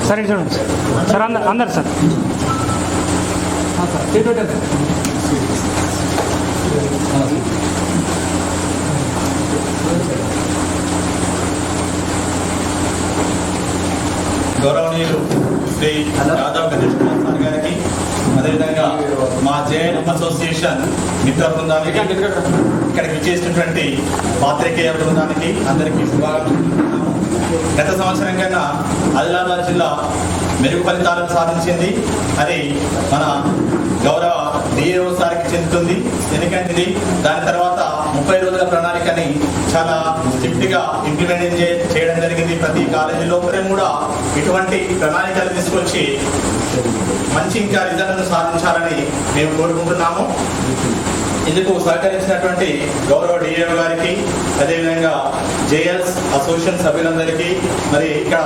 సరే చూడండి సార్ అందరు సార్ గౌరవనీయులు శ్రీ యాదవ్ గణేష్ కుమార్ సార్ గారికి, అదేవిధంగా మా జేఎన్ అసోసియేషన్ మిత్ర బృందానికి, ఇక్కడికి విచ్చేసినటువంటి పాత్రికేయ బృందానికి అందరికీ శుభాకాంక్షలు. గత సంవత్సరం కన్నా ఆదిలాబాద్ జిల్లా మెరుగు ఫలితాలను సాధించింది. అది మన గౌరవ డిఏఓ సార్కి చెందుతుంది. ఎందుకంటే దాని తర్వాత 30 రోజుల ప్రణాళికని చాలా స్ట్రిక్ట్గా ఇంప్లిమెంట్ చేయడం జరిగింది. ప్రతి కాలేజీలో కూడా ఇటువంటి ప్రణాళికలు తీసుకొచ్చి మంచి ఇంకా రిజల్ట్ను సాధించాలని మేము కోరుకుంటున్నాము. ఇందుకు సహకరించినటువంటి గౌరవ డిఏఓ గారికి, అదేవిధంగా జేఎల్స్ అసోసియేషన్ సభ్యులందరికీ, మరి ఇక్కడ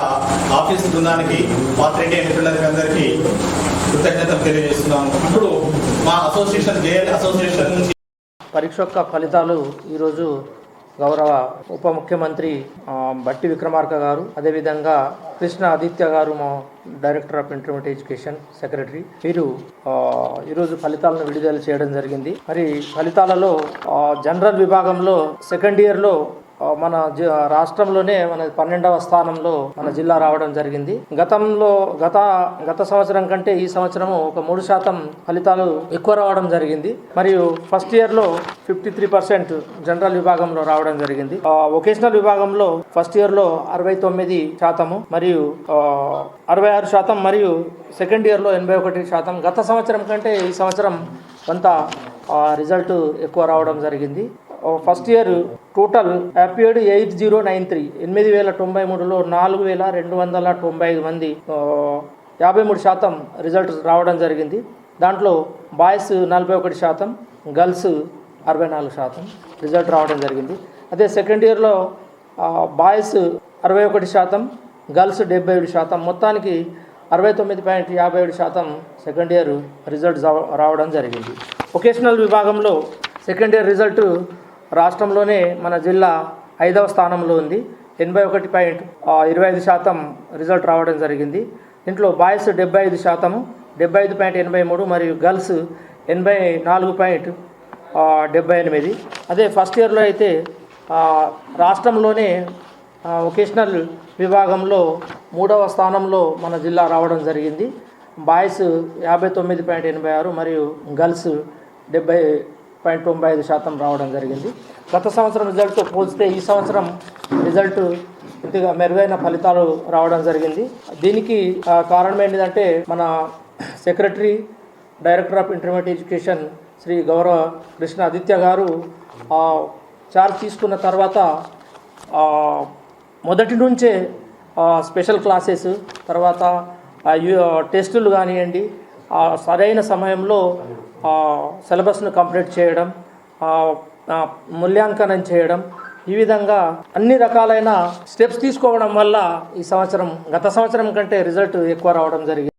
ఆఫీస్ బృందానికి, పాత్రికేయ మిత్రులందరికీ అందరికీ కృతజ్ఞతలు తెలియజేస్తున్నాము. ఇప్పుడు మా అసోసియేషన్ జేఎల్ అసోసియేషన్ నుంచి పరీక్ష యొక్క ఫలితాలు ఈరోజు గౌరవ ఉప ముఖ్యమంత్రి బట్టి విక్రమార్క గారు, అదేవిధంగా కృష్ణ ఆదిత్య గారు, మా director of intermediate education secretary, వీరు ఈరోజు ఫలితాలను విడుదల చేయడం జరిగింది. మరి ఫలితాలలో జనరల్ విభాగంలో సెకండ్ ఇయర్లో మన రాష్ట్రంలోనే మన 12వ స్థానంలో మన జిల్లా రావడం జరిగింది. గత సంవత్సరం కంటే ఈ సంవత్సరము ఒక 3% ఫలితాలు ఎక్కువ రావడం జరిగింది. మరియు ఫస్ట్ ఇయర్లో 53% జనరల్ విభాగంలో రావడం జరిగింది. వొకేషనల్ విభాగంలో ఫస్ట్ ఇయర్లో 69% మరియు 66%, మరియు సెకండ్ ఇయర్లో 81%. గత సంవత్సరం కంటే ఈ సంవత్సరం కొంత రిజల్ట్ ఎక్కువ రావడం జరిగింది. ఫస్ట్ ఇయర్ టోటల్ అపియర్డ్ 8093, 8093లో 4295 మంది 53% రిజల్ట్ రావడం జరిగింది. దాంట్లో బాయ్స్ 41%, గర్ల్స్ 64% రిజల్ట్ రావడం జరిగింది. అదే సెకండ్ ఇయర్లో బాయ్స్ 61%, గర్ల్స్ 77%, మొత్తానికి 69.57% సెకండ్ ఇయర్ రిజల్ట్ రావడం జరిగింది. వొకేషనల్ విభాగంలో సెకండ్ ఇయర్ రిజల్ట్ రాష్ట్రంలోనే మన జిల్లా 5వ స్థానంలో ఉంది. 81.25% రిజల్ట్ రావడం జరిగింది. దీంట్లో బాయ్స్ 75%, 75.83, మరియు గర్ల్స్ 84.78. అదే ఫస్ట్ ఇయర్లో అయితే రాష్ట్రంలోనే వొకేషనల్ విభాగంలో 3వ స్థానంలో మన జిల్లా రావడం జరిగింది. బాయ్స్ 59.86 మరియు గర్ల్స్ 70.95% రావడం జరిగింది. గత సంవత్సరం రిజల్ట్తో పోల్చితే ఈ సంవత్సరం రిజల్ట్ కొద్దిగా మెరుగైన ఫలితాలు రావడం జరిగింది. దీనికి కారణం ఏంటంటే మన secretary, director of intermediate education Shri గౌరవ కృష్ణ ఆదిత్య గారు చార్జ్ తీసుకున్న తర్వాత మొదటి నుంచే స్పెషల్ క్లాసెస్, తర్వాత టెస్టులు కానివ్వండి, సరైన సమయంలో సిలబస్ను కంప్లీట్ చేయడం, మూల్యాంకనం చేయడం, ఈ విధంగా అన్ని రకాలైన స్టెప్స్ తీసుకోవడం వల్ల ఈ సంవత్సరం గత సంవత్సరం కంటే రిజల్ట్ ఎక్కువ రావడం జరిగింది.